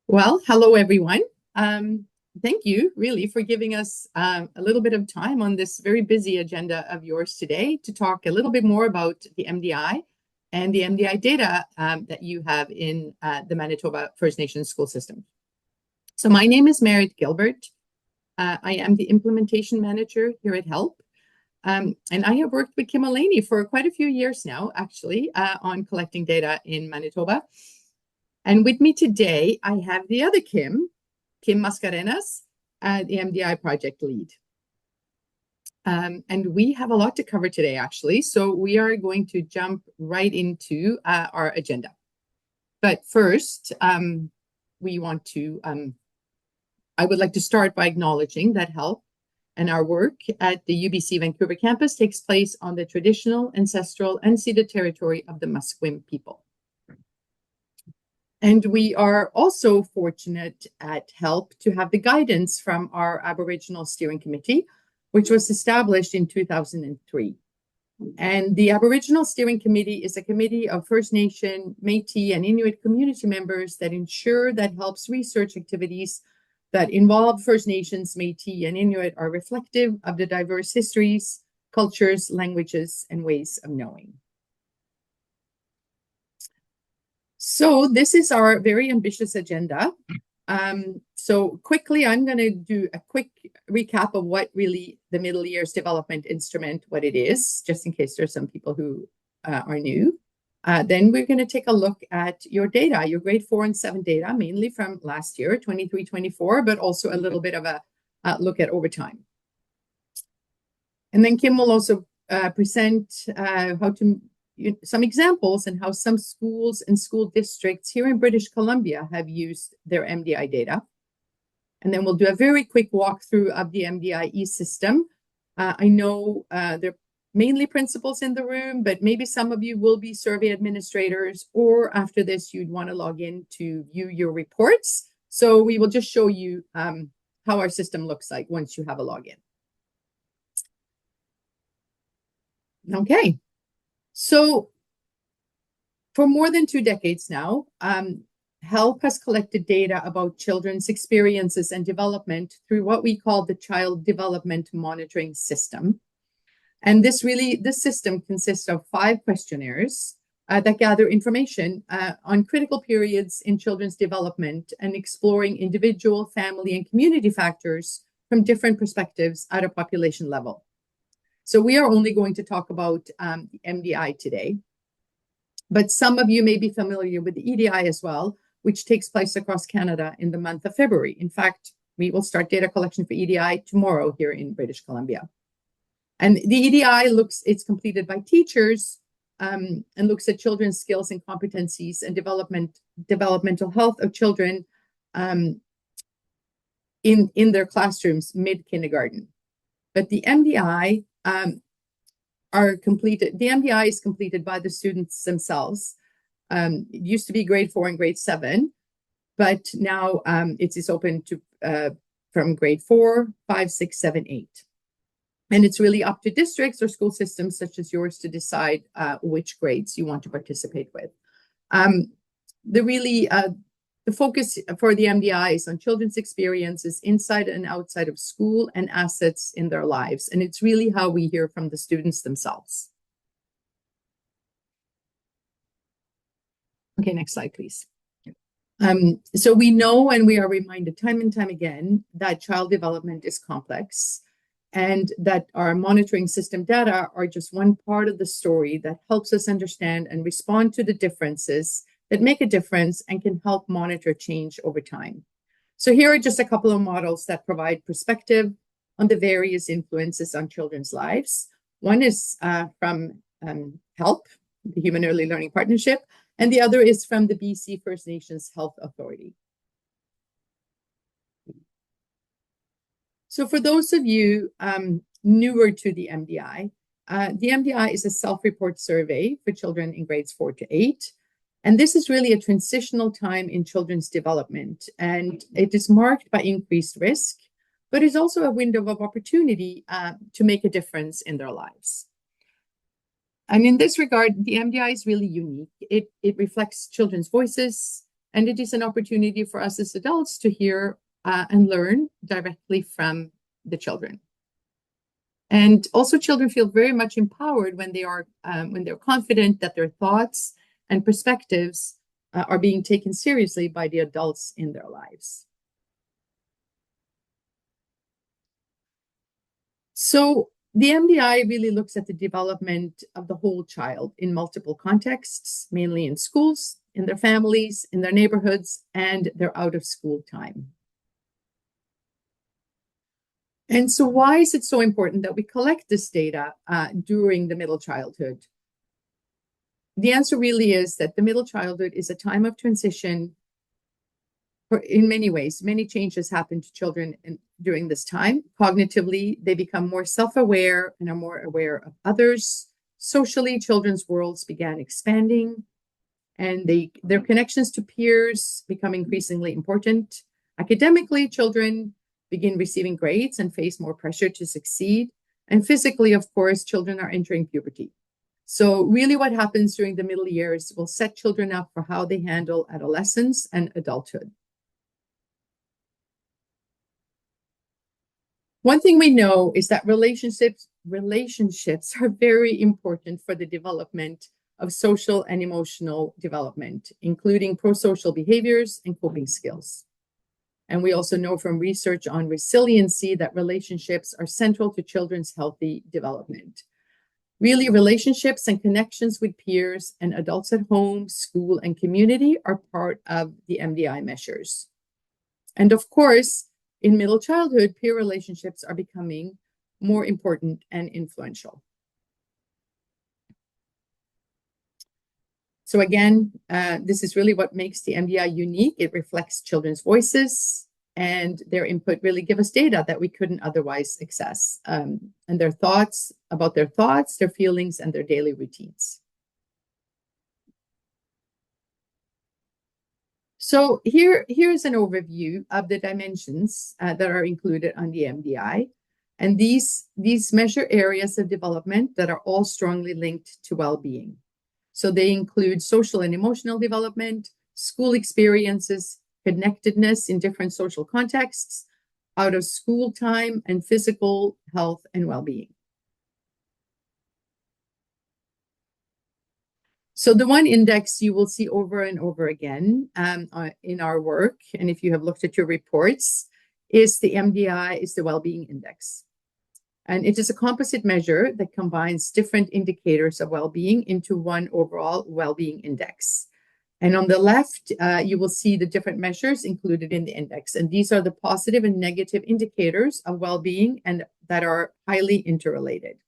Well, hello everyone. Thank you really for giving us a little bit of time on this very busy agenda of yours today to talk a little bit more about the MDI and the MDI data that you have in the Manitoba First Nations school system. So my name is Merit Gilbert. I am the implementation manager here at HELP. And I have worked with Kim Mullaney for quite a few years now, actually, on collecting data in Manitoba. And with me today, I have the other Kim Mascarenas, the MDI project lead. And we have a lot to cover today, actually. So we are going to jump right into our agenda. But first, I would like to start by acknowledging that HELP and our work at the UBC Vancouver campus takes place on the traditional, ancestral, and ceded territory of the Musqueam people. And we are also fortunate at HELP to have the guidance from our Aboriginal Steering Committee, which was established in 2003. And the Aboriginal Steering Committee is a committee of First Nation, Métis, and Inuit community members that ensure that HELP's research activities that involve First Nations, Métis, and Inuit are reflective of the diverse histories, cultures, languages, and ways of knowing. So this is our very ambitious agenda. So quickly, I'm going to do a quick recap of what really the Middle Years Development Instrument, what it is, just in case there's some people who are new. Then we're going to take a look at your data, your grade 4 and 7 data, mainly from last year, 23-24, but also a little bit of a look at over time. And then Kim will also present some examples and how some schools and school districts here in British Columbia have used their MDI data. And then we'll do a very quick walkthrough of the MDI e-system. I know there are mainly principals in the room, but maybe some of you will be survey administrators, or after this, you'd want to log in to view your reports. So we will just show you how our system looks like once you have a login. Okay. So for more than 2 decades now, HELP has collected data about children's experiences and development through what we call the Child Development Monitoring System. And this system consists of 5 questionnaires that gather information on critical periods in children's development and exploring individual, family, and community factors from different perspectives at a population level. So we are only going to talk about the MDI today, but some of you may be familiar with the EDI as well, which takes place across Canada in the month of February. In fact, we will start data collection for EDI tomorrow here in British Columbia. And the EDI it's completed by teachers and looks at children's skills and competencies and developmental health of children in their classrooms mid-kindergarten. But the MDI the MDI is completed by the students themselves. It used to be grade 4 and grade 7, but now it is open to from grade 4, 5, 6, 7, 8. And it's really up to districts or school systems such as yours to decide which grades you want to participate with. The focus for the MDI is on children's experiences inside and outside of school and assets in their lives. And it's really how we hear from the students themselves. Okay, next slide, please. So we know, and we are reminded time and time again, that child development is complex and that our monitoring system data are just one part of the story that helps us understand and respond to the differences that make a difference and can help monitor change over time. So here are just a couple of models that provide perspective on the various influences on children's lives. One is from HELP, the Human Early Learning Partnership, and the other is from the BC First Nations Health Authority. So for those of you newer to the MDI is a self-report survey for children in grades 4 to 8. And this is really a transitional time in children's development, and it is marked by increased risk, but is also a window of opportunity to make a difference in their lives. And in this regard, the MDI is really unique. It reflects children's voices And it is an opportunity for us as adults to hear and learn directly from the children. And also children feel very much empowered when they're confident that their thoughts and perspectives are being taken seriously by the adults in their lives. So the MDI really looks at the development of the whole child in multiple contexts, mainly in schools, in their families, in their neighborhoods, and their out-of-school time. And so why is it so important that we collect this data during the middle childhood? The answer really is that the middle childhood is a time of transition. In many ways, many changes happen to children during this time. Cognitively, they become more self-aware and are more aware of others. Socially, children's worlds began expanding, and their connections to peers become increasingly important. Academically, children begin receiving grades and face more pressure to succeed. And physically, of course, children are entering puberty. So really what happens during the middle years will set children up for how they handle adolescence and adulthood. One thing we know is that relationships are very important for the development of social and emotional development, including pro-social behaviors and coping skills. And we also know from research on resiliency that relationships are central to children's healthy development. Really, relationships and connections with peers and adults at home, school, and community are part of the MDI measures. And of course, in middle childhood, peer relationships are becoming more important and influential. So again, this is really what makes the MDI unique. It reflects children's voices, and their input really give us data that we couldn't otherwise access, and their thoughts, their feelings, and their daily routines. So here's an overview of the dimensions that are included on the MDI. And these measure areas of development that are all strongly linked to well-being. So they include social and emotional development, school experiences, connectedness in different social contexts, out of school time, and physical health and well-being. So the one index you will see over and over again in our work, and if you have looked at your reports, is the MDI, is the well-being index. And it is a composite measure that combines different indicators of well-being into one overall well-being index. And on the left, you will see the different measures included in the index. And these are the positive and negative indicators of well-being and that are highly interrelated.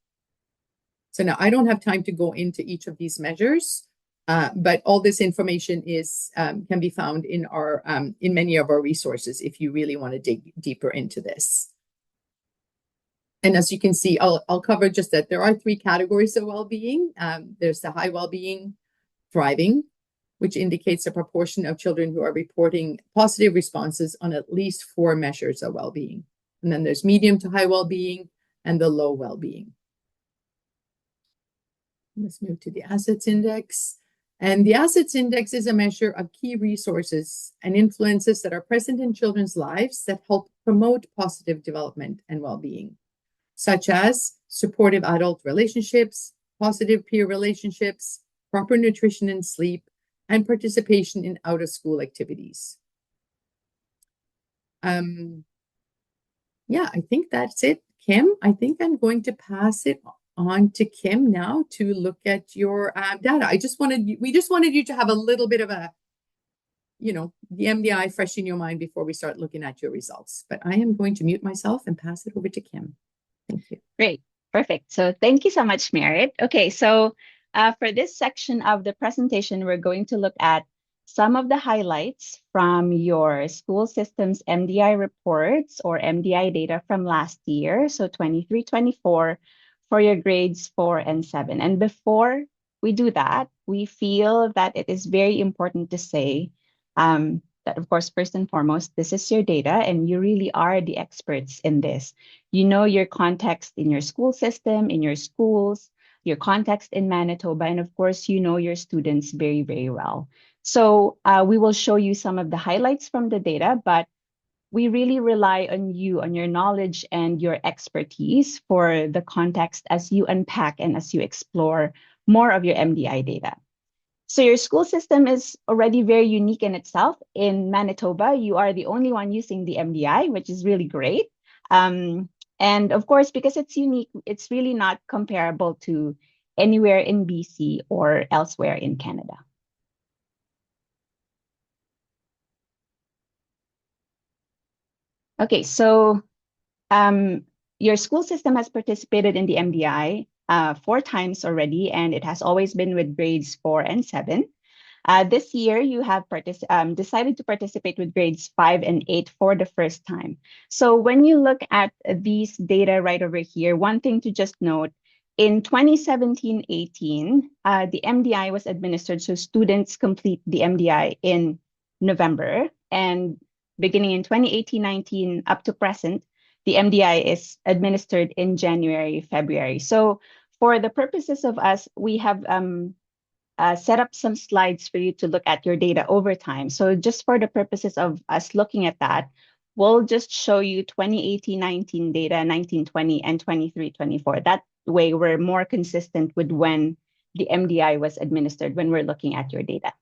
So now I don't have time to go into each of these measures, but all this information can be found in many of our resources if you really want to dig deeper into this. And as you can see, I'll cover just that there are three categories of well-being. There's the high well-being, thriving, which indicates a proportion of children who are reporting positive responses on at least 4 measures of well-being. And then there's medium to high well-being and the low well-being. Let's move to the assets index. And the assets index is a measure of key resources and influences that are present in children's lives that help promote positive development and well-being, such as supportive adult relationships, positive peer relationships, proper nutrition and sleep, and participation in out-of-school activities. Yeah, I think that's it. Kim, I think I'm going to pass it on to Kim now to look at your data. We just wanted you to have a little bit of a, the MDI fresh in your mind before we start looking at your results. But I am going to mute myself and pass it over to Kim. Thank you. Great. Perfect. So thank you so much, Merit. Okay, so for this section of the presentation, we're going to look at some of the highlights from your school system's MDI reports or MDI data from last year, so 23-24, for your grades 4 and 7. And before we do that, we feel that it is very important to say that, of course, first and foremost, this is your data and you really are the experts in this. You know your context in your school system, in your schools, your context in Manitoba, and of course, you know your students very, very well. So we will show you some of the highlights from the data, but we really rely on you, on your knowledge and your expertise for the context as you unpack and as you explore more of your MDI data. So your school system is already very unique in itself. In Manitoba, you are the only one using the MDI, which is really great. And of course, because it's unique, it's really not comparable to anywhere in BC or elsewhere in Canada. Okay, so your school system has participated in the MDI 4 times already, and it has always been with grades 4 and 7. This year, you have decided to participate with grades 5 and 8 for the first time. So when you look at these data right over here, one thing to just note, in 2017-18, the MDI was administered, so students complete the MDI in November, and beginning in 2018-19 up to present, the MDI is administered in January, February. So for the purposes of us, we have set up some slides for you to look at your data over time. So just for the purposes of us looking at that, we'll just show you 2018-19 data, 19-20, and 23-24. That way we're more consistent with when the MDI was administered when we're looking at your data.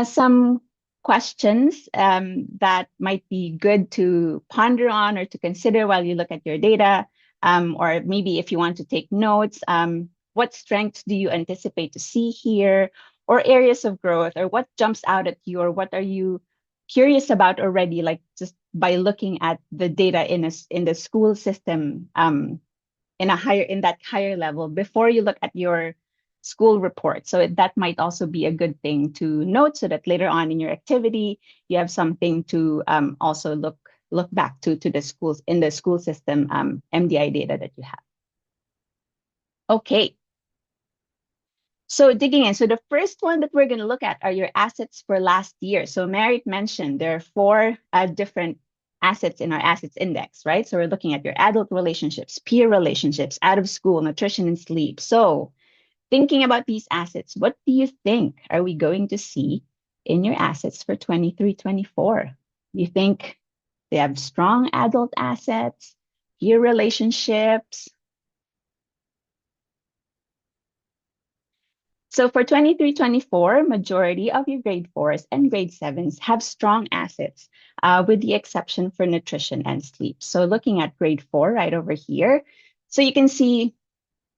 Some questions that might be good to ponder on or to consider while you look at your data, or maybe if you want to take notes, what strengths do you anticipate to see here, or areas of growth, or what jumps out at you, or what are you curious about already, like just by looking at the data in the school system in that higher level before you look at your school report. So that might also be a good thing to note, so that later on in your activity, you have something to also look back to the schools in the school system MDI data that you have. Okay. So digging in, so the first one that we're going to look at are your assets for last year. So Merit mentioned there are 4 different assets in our assets index, right? So we're looking at your adult relationships, peer relationships, out of school, nutrition and sleep. So thinking about these assets, what do you think are we going to see in your assets for 23-24? You think they have strong adult assets, peer relationships? So for 23-24, majority of your grade 4s and grade 7s have strong assets, with the exception for nutrition and sleep. So looking at grade 4 right over here, so you can see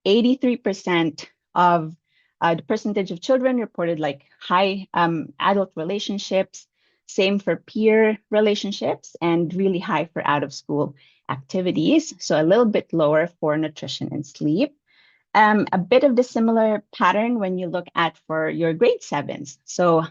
83% of the percentage of children reported like high adult relationships, same for peer relationships, and really high for out of school activities. So a little bit lower for nutrition and sleep. A bit of the similar pattern when you look at for your grade 7s. So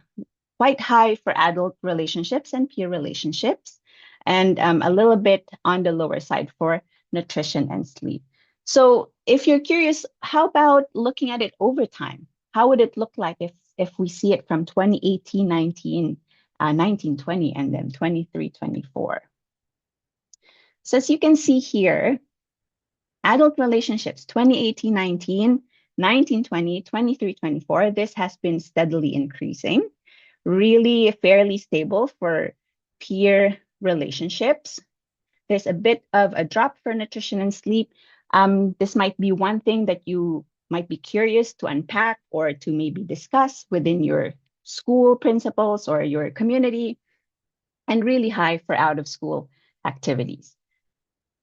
quite high for adult relationships and peer relationships, and a little bit on the lower side for nutrition and sleep. So if you're curious, how about looking at it over time? How would it look like if we see it from 2018-19, 19-20, and then 23-24? So as you can see here, adult relationships, 2018-19, 19-20, 23-24, this has been steadily increasing, really fairly stable for peer relationships. There's a bit of a drop for nutrition and sleep. This might be one thing that you might be curious to unpack or to maybe discuss within your school principals or your community, and really high for out of school activities.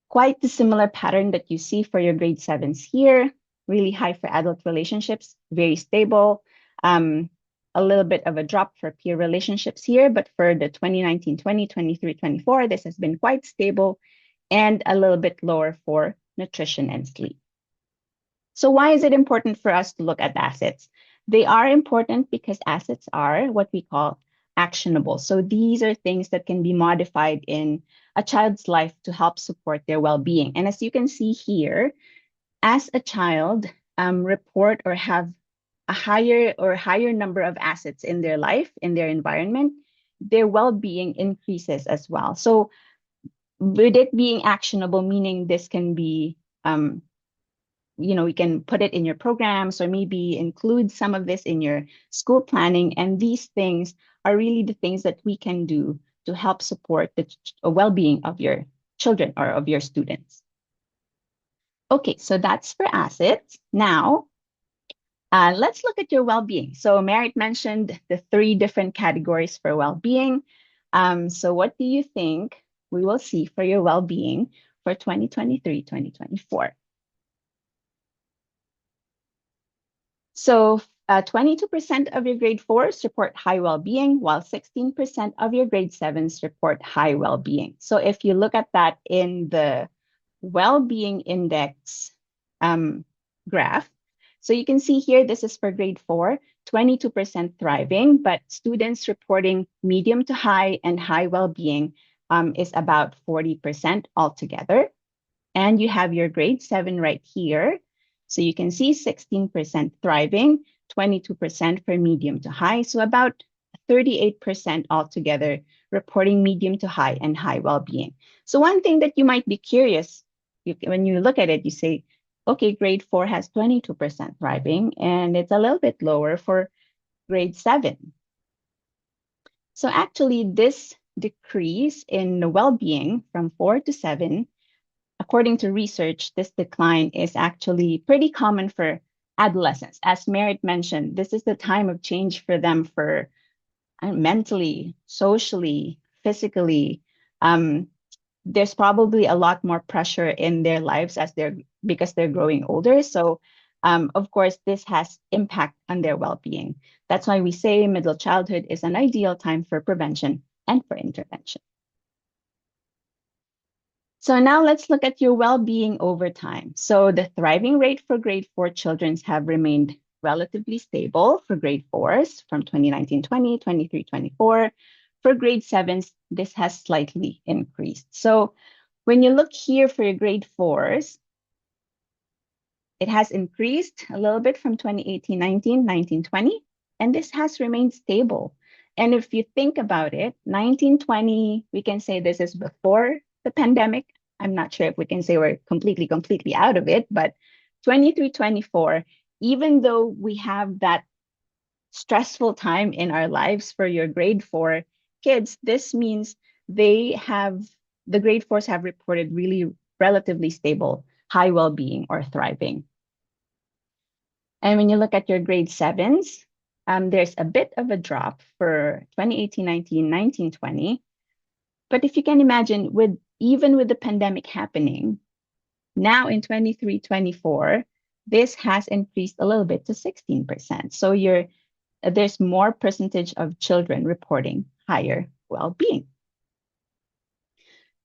Quite the similar pattern that you see for your grade 7s here, really high for adult relationships, very stable. A little bit of a drop for peer relationships here, but for the 2019-20, 23-24, this has been quite stable, and a little bit lower for nutrition and sleep. So why is it important for us to look at assets? They are important because assets are what we call actionable. So these are things that can be modified in a child's life to help support their well-being. And as you can see here, as a child report or have a higher number of assets in their life, in their environment, their well-being increases as well. So with it being actionable, meaning this can be we can put it in your programs or maybe include some of this in your school planning. And these things are really the things that we can do to help support the well-being of your children or of your students. Okay, so that's for assets. Now, let's look at your well-being. So Merritt mentioned the 3 different categories for well-being. So what do you think we will see for your well-being for 2023-2024? So 22% of your grade 4s report high well-being, while 16% of your grade 7s report high well-being. So if you look at that in the well-being index graph, so you can see here, this is for grade 4, 22% thriving, but students reporting medium to high and high well-being is about 40% altogether. And you have your grade 7 right here. So you can see 16% thriving, 22% for medium to high. So about 38% altogether reporting medium to high and high well-being. So one thing that you might be curious, when you look at it, you say, okay, grade 4 has 22% thriving, and it's a little bit lower for grade 7. So actually, this decrease in well-being from 4 to 7, according to research, this decline is actually pretty common for adolescents. As Merritt mentioned, this is the time of change for them for mentally, socially, physically. There's probably a lot more pressure in their lives because they're growing older. So of course, this has impact on their well-being. That's why we say middle childhood is an ideal time for prevention and for intervention. So now let's look at your well-being over time. So the thriving rate for grade 4 children have remained relatively stable for grade 4s from 2019-20, 23-24. For grade 7s, this has slightly increased. So when you look here for your grade 4s, it has increased a little bit from 2018-19, 19-20, and this has remained stable. And if you think about it, 19-20, we can say this is before the pandemic. I'm not sure if we can say we're completely out of it, but 23-24, even though we have that stressful time in our lives for your grade 4 kids, this means the grade 4s have reported really relatively stable, high well-being or thriving. And when you look at your grade 7s, there's a bit of a drop for 2018-19, 19-20. But if you can imagine, even with the pandemic happening, now in 23-24, this has increased a little bit to 16%. So there's more percentage of children reporting higher well-being.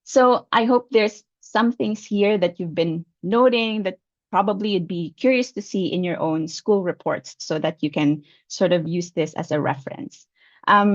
So I hope there's some things here that you've been noting that probably you'd be curious to see in your own school reports so that you can sort of use this as a reference.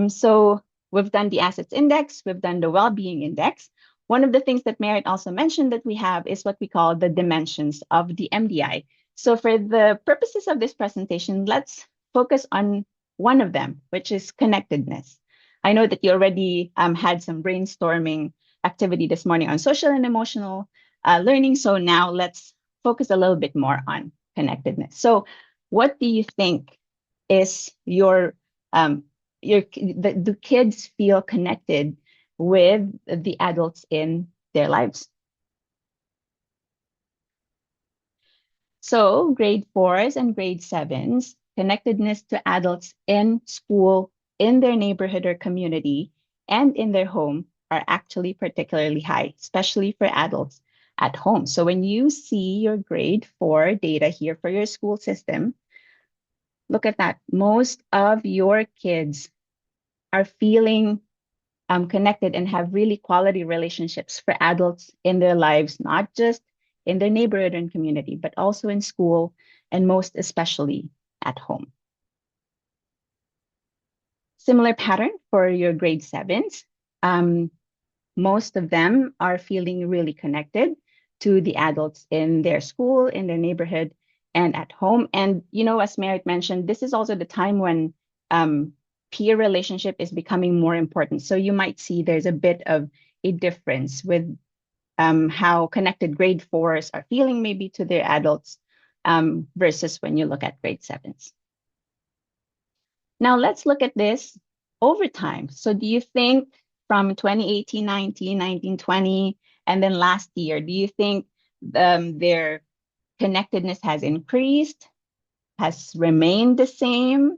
So we've done the assets index, we've done the well-being index. One of the things that Merritt also mentioned that we have is what we call the dimensions of the MDI. So for the purposes of this presentation, let's focus on one of them, which is connectedness. I know that you already had some brainstorming activity this morning on social and emotional learning. So now let's focus a little bit more on connectedness. So what do you think is do kids feel connected with the adults in their lives? So grade 4s and grade 7s, connectedness to adults in school, in their neighborhood or community, and in their home are actually particularly high, especially for adults at home. So when you see your grade 4 data here for your school system, look at that. Most of your kids are feeling connected and have really quality relationships for adults in their lives, not just in their neighborhood and community, but also in school, and most especially at home. Similar pattern for your grade 7s. Most of them are feeling really connected to the adults in their school, in their neighborhood, and at home. And, as Merritt mentioned, this is also the time when peer relationship is becoming more important. So you might see there's a bit of a difference with how connected grade 4s are feeling maybe to their adults versus when you look at grade 7s. Now let's look at this over time. So do you think from 2018, 19, 19, 20, and then last year, do you think their connectedness has increased, has remained the same?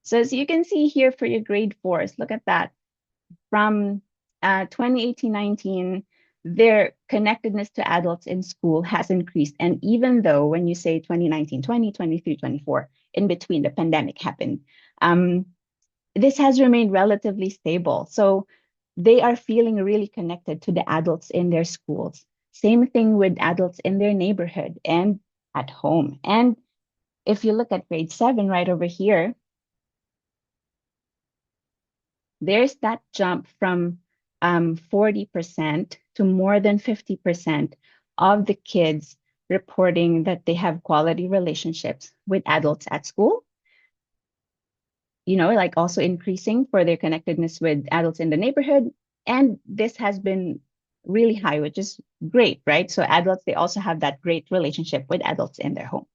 So as you can see here for your grade 4s, look at that. From 2018-19, their connectedness to adults in school has increased. And even though when you say 2019-20, 23-24, in between the pandemic happened, this has remained relatively stable. So they are feeling really connected to the adults in their schools. Same thing with adults in their neighborhood and at home. And if you look at grade 7 right over here, there's that jump from 40% to more than 50% of the kids reporting that they have quality relationships with adults at school. You know, like also increasing for their connectedness with adults in the neighborhood. And this has been really high, which is great, right? So adults, they also have that great relationship with adults in their home.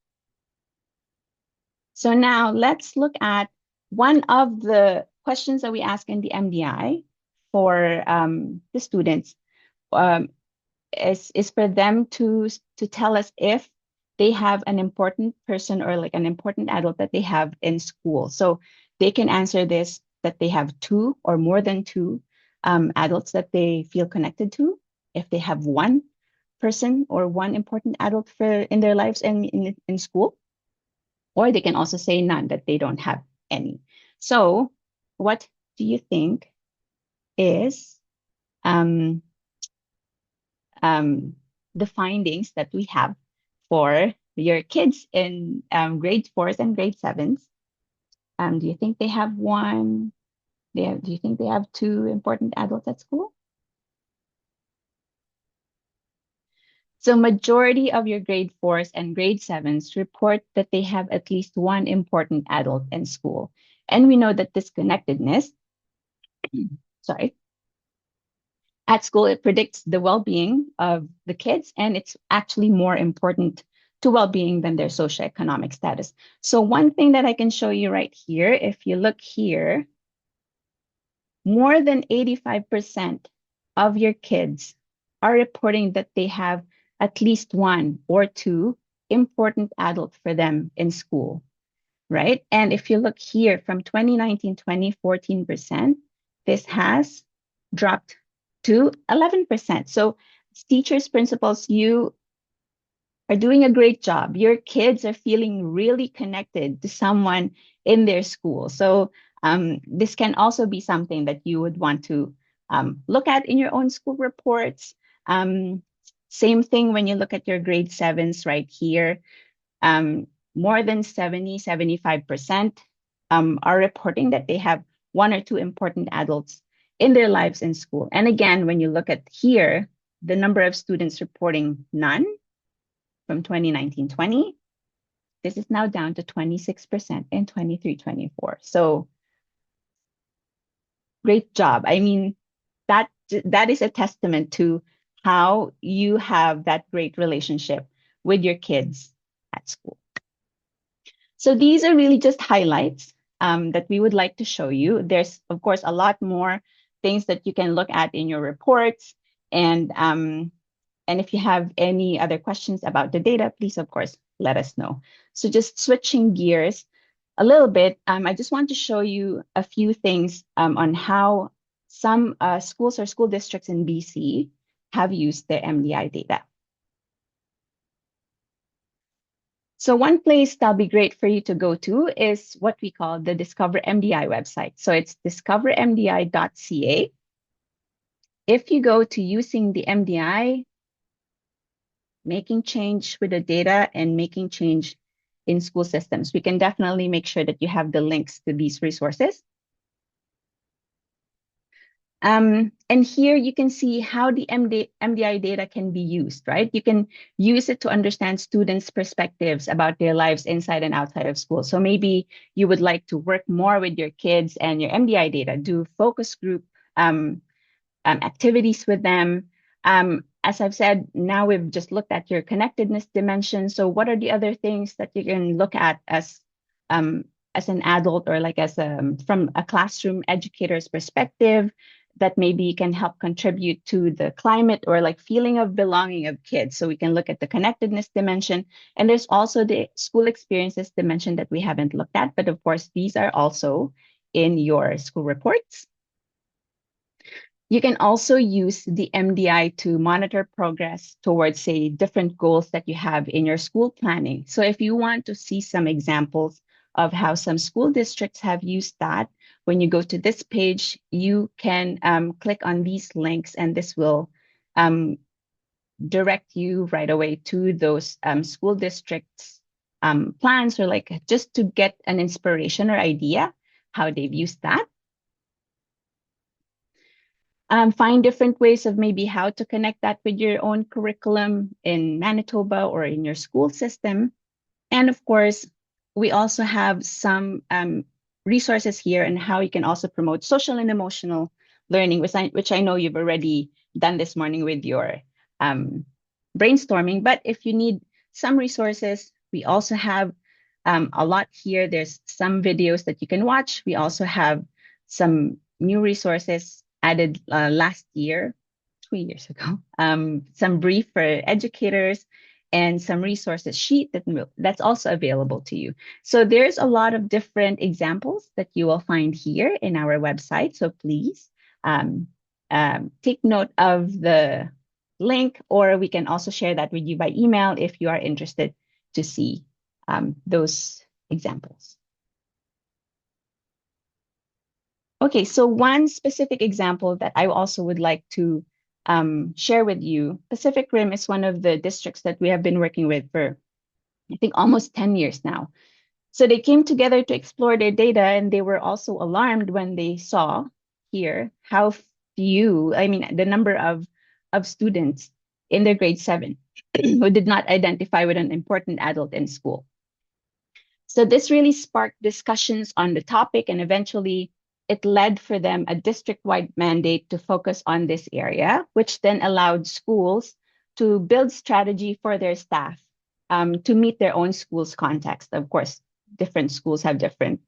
So now let's look at one of the questions that we ask in the MDI for the students is for them to tell us if they have an important person or like an important adult that they have in school. So they can answer this, that they have 2 or more than 2 adults that they feel connected to. If they have 1 person or 1 important adult in their lives and in school. Or they can also say none, that they don't have any. So what do you think is the findings that we have for your kids in grade 4s and grade 7s? Do you think they have 1? Do you think they have 2 important adults at school? So majority of your grade 4s and grade 7s report that they have at least 1 important adult in school. And we know that this connectedness, sorry, at school, it predicts the well-being of the kids, and it's actually more important to well-being than their socioeconomic status. So one thing that I can show you right here, if you look here, more than 85% of your kids are reporting that they have at least 1 or 2 important adults for them in school, right? And if you look here from 2019-20, 14%, this has dropped to 11%. So teachers, principals, you are doing a great job. Your kids are feeling really connected to someone in their school. So this can also be something that you would want to look at in your own school reports. Same thing when you look at your grade 7s right here. More than 75% are reporting that they have 1 or 2 important adults in their lives in school. And again, when you look at here, the number of students reporting none from 2019-20, this is now down to 26% in 23-24. So great job. I mean, that is a testament to how you have that great relationship with your kids at school. So these are really just highlights that we would like to show you. There's, of course, a lot more things that you can look at in your reports. And if you have any other questions about the data, please, of course, let us know. So just switching gears a little bit, I just want to show you a few things on how some schools or school districts in BC have used their MDI data. So one place that'll be great for you to go to is what we call the Discover MDI website. So it's discovermdi.ca. If you go to using the MDI, making change with the data and making change in school systems, we can definitely make sure that you have the links to these resources. And here you can see how the MDI data can be used, right? You can use it to understand students' perspectives about their lives inside and outside of school. So maybe you would like to work more with your kids and your MDI data, do focus group activities with them. as I've said, now we've just looked at your connectedness dimension. So what are the other things that you can look at as an adult, or like as from a classroom educator's perspective, that maybe can help contribute to the climate or like feeling of belonging of kids? So we can look at the connectedness dimension, and there's also the school experiences dimension that we haven't looked at, but of course these are also in your school reports. You can also use the MDI to monitor progress towards, say, different goals that you have in your school planning. So if you want to see some examples of how some school districts have used that, when you go to this page, you can click on these links, and this will direct you right away to those school districts plans, or like just to get an inspiration or idea how they've used that. Find different ways of maybe how to connect that with your own curriculum in Manitoba or in your school system. And of course, we also have some resources here on how you can also promote social and emotional learning, which I know you've already done this morning with your brainstorming. But if you need some resources, we also have a lot here. There's some videos that you can watch. We also have some new resources added last year, 2 years ago, some brief for educators, and some resources sheet that's also available to you. So there's a lot of different examples that you will find here in our website. So please take note of the link, or we can also share that with you by email if you are interested to see those examples. Okay, so one specific example that I also would like to share with you, Pacific Rim is one of the districts that we have been working with for, I think, almost 10 years now. So they came together to explore their data, and they were also alarmed when they saw here how few, I mean, the number of students in their grade 7 who did not identify with an important adult in school. So this really sparked discussions on the topic, and eventually it led for them a district-wide mandate to focus on this area, which then allowed schools to build strategy for their staff to meet their own school's context. Of course, different schools have different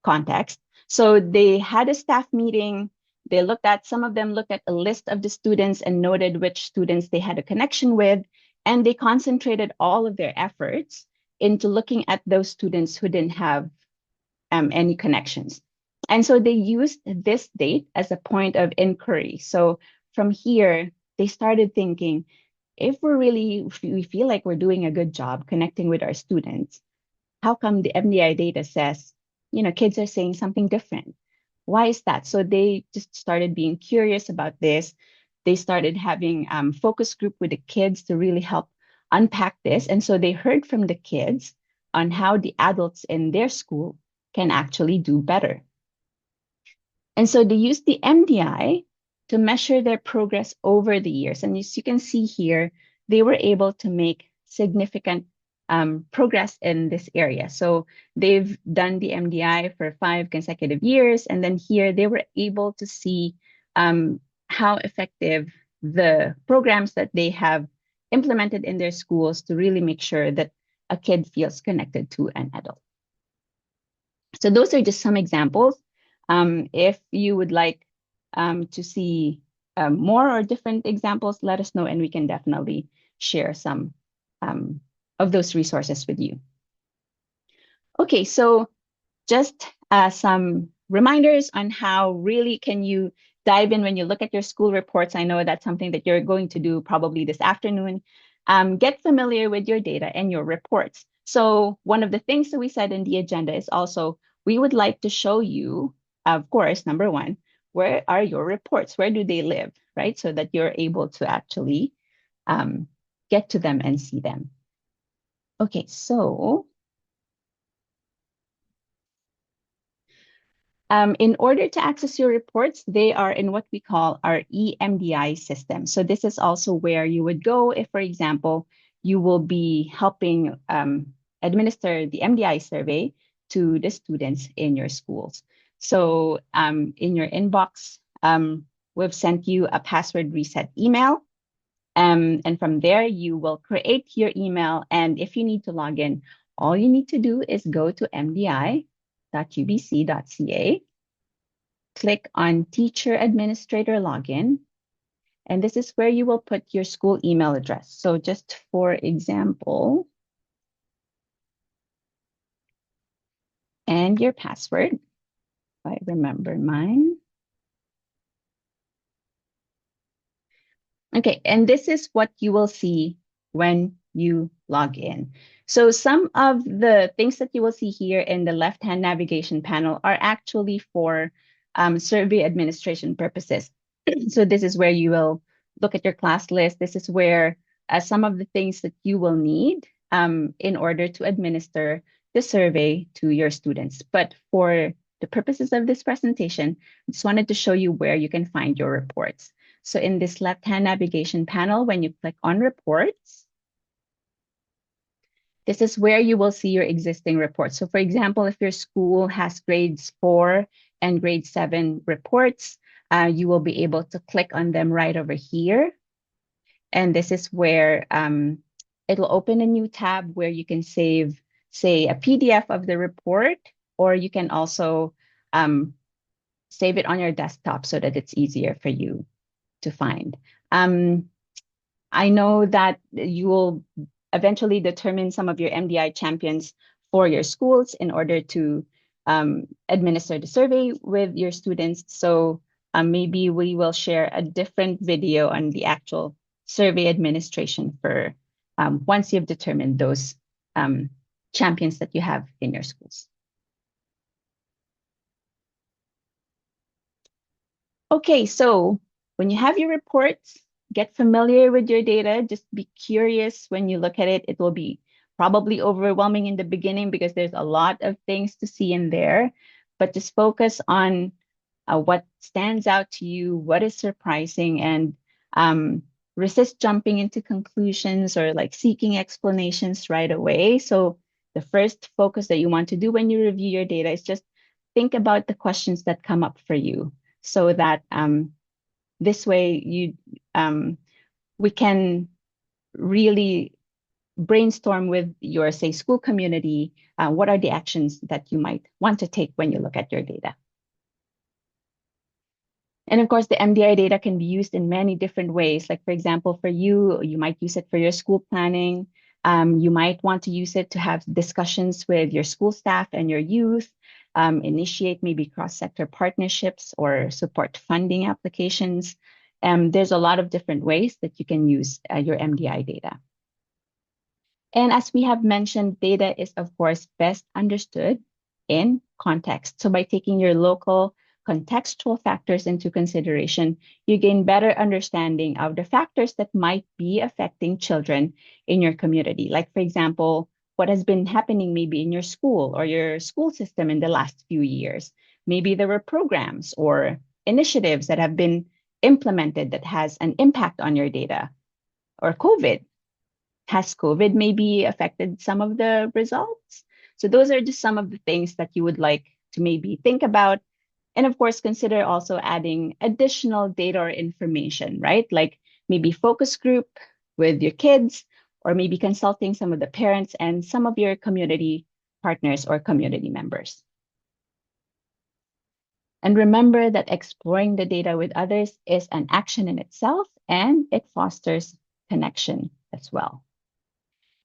context. So they had a staff meeting. They looked at, some of them looked at a list of the students and noted which students they had a connection with, and they concentrated all of their efforts into looking at those students who didn't have any connections. And so they used this date as a point of inquiry. So from here, they started thinking, if we feel like we're doing a good job connecting with our students, how come the MDI data says, kids are saying something different? Why is that? So they just started being curious about this. They started having focus group with the kids to really help unpack this. And so they heard from the kids on how the adults in their school can actually do better. And so they used the MDI to measure their progress over the years. And as you can see here, they were able to make significant progress in this area. So they've done the MDI for 5 consecutive years. And then here they were able to see how effective the programs that they have implemented in their schools to really make sure that a kid feels connected to an adult. So those are just some examples. If you would like to see more or different examples, let us know, and we can definitely share some of those resources with you. Okay, so just some reminders on how really can you dive in when you look at your school reports. I know that's something that you're going to do probably this afternoon. Get familiar with your data and your reports. So one of the things that we said in the agenda is also, we would like to show you, of course, number one, where are your reports? Where do they live, right? So that you're able to actually get to them and see them. Okay, so in order to access your reports, they are in what we call our eMDI system. So this is also where you would go if, for example, you will be helping administer the MDI survey to the students in your schools. So in your inbox, we've sent you a password reset email. And from there, you will create your email. And if you need to log in, all you need to do is go to mdi.ubc.ca, click on Teacher Administrator Login, and this is where you will put your school email address. So just for example, and your password, if I remember mine. Okay, and this is what you will see when you log in. So some of the things that you will see here in the left-hand navigation panel are actually for survey administration purposes. So this is where you will look at your class list. This is where some of the things that you will need in order to administer the survey to your students. But for the purposes of this presentation, I just wanted to show you where you can find your reports. So in this left-hand navigation panel, when you click on reports, this is where you will see your existing reports. So for example, if your school has grades 4 and grade 7 reports, you will be able to click on them right over here. And this is where it'll open a new tab where you can save, say, a PDF of the report, or you can also save it on your desktop so that it's easier for you to find. I know that you will eventually determine some of your MDI champions for your schools in order to administer the survey with your students. So maybe we will share a different video on the actual survey administration for once you've determined those champions that you have in your schools. Okay, so when you have your reports, get familiar with your data. Just be curious when you look at it. It will be probably overwhelming in the beginning because there's a lot of things to see in there, but just focus on what stands out to you, what is surprising, and resist jumping into conclusions or like seeking explanations right away. So the first focus that you want to do when you review your data is just think about the questions that come up for you, so that this way we can really brainstorm with your, say, school community. What are the actions that you might want to take when you look at your data? And of course, the MDI data can be used in many different ways. Like, for example, for you, you might use it for your school planning. You might want to use it to have discussions with your school staff and your youth, initiate maybe cross-sector partnerships or support funding applications. There's a lot of different ways that you can use your MDI data. And as we have mentioned, data is, of course, best understood in context. So by taking your local contextual factors into consideration, you gain better understanding of the factors that might be affecting children in your community. Like, for example, what has been happening maybe in your school or your school system in the last few years. Maybe there were programs or initiatives that have been implemented that has an impact on your data. Or COVID. Has COVID maybe affected some of the results? So those are just some of the things that you would like to maybe think about. And of course, consider also adding additional data or information, right? Like maybe focus group with your kids, or maybe consulting some of the parents and some of your community partners or community members. And remember that exploring the data with others is an action in itself, and it fosters connection as well.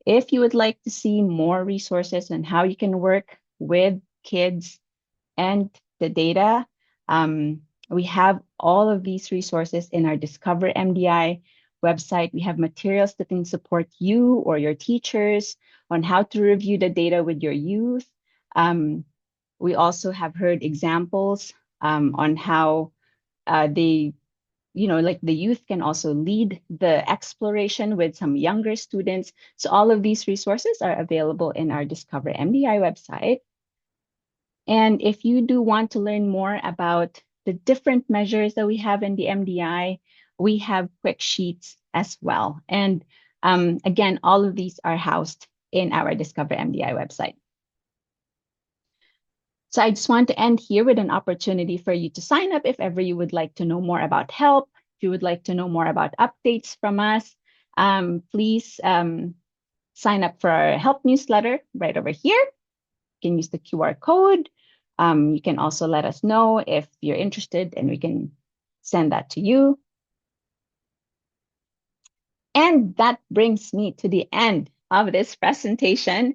If you would like to see more resources on how you can work with kids and the data, we have all of these resources in our Discover MDI website. We have materials that can support you or your teachers on how to review the data with your youth. We also have heard examples on how like the youth can also lead the exploration with some younger students. So all of these resources are available in our Discover MDI website. And if you do want to learn more about the different measures that we have in the MDI, we have quick sheets as well. And again, all of these are housed in our Discover MDI website. So I just want to end here with an opportunity for you to sign up if ever you would like to know more about help, if you would like to know more about updates from us. please sign up for our help newsletter right over here. You can use the QR code. You can also let us know if you're interested and we can send that to you. And that brings me to the end of this presentation.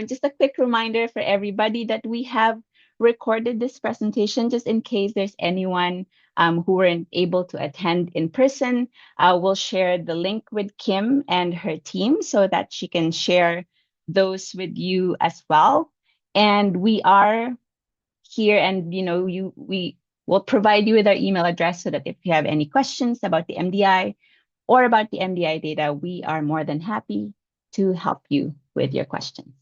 Just a quick reminder for everybody that we have recorded this presentation just in case there's anyone who weren't able to attend in person. We'll share the link with Kim and her team so that she can share those with you as well. And we are here, and we will provide you with our email address so that if you have any questions about the MDI or about the MDI data, we are more than happy to help you with your questions.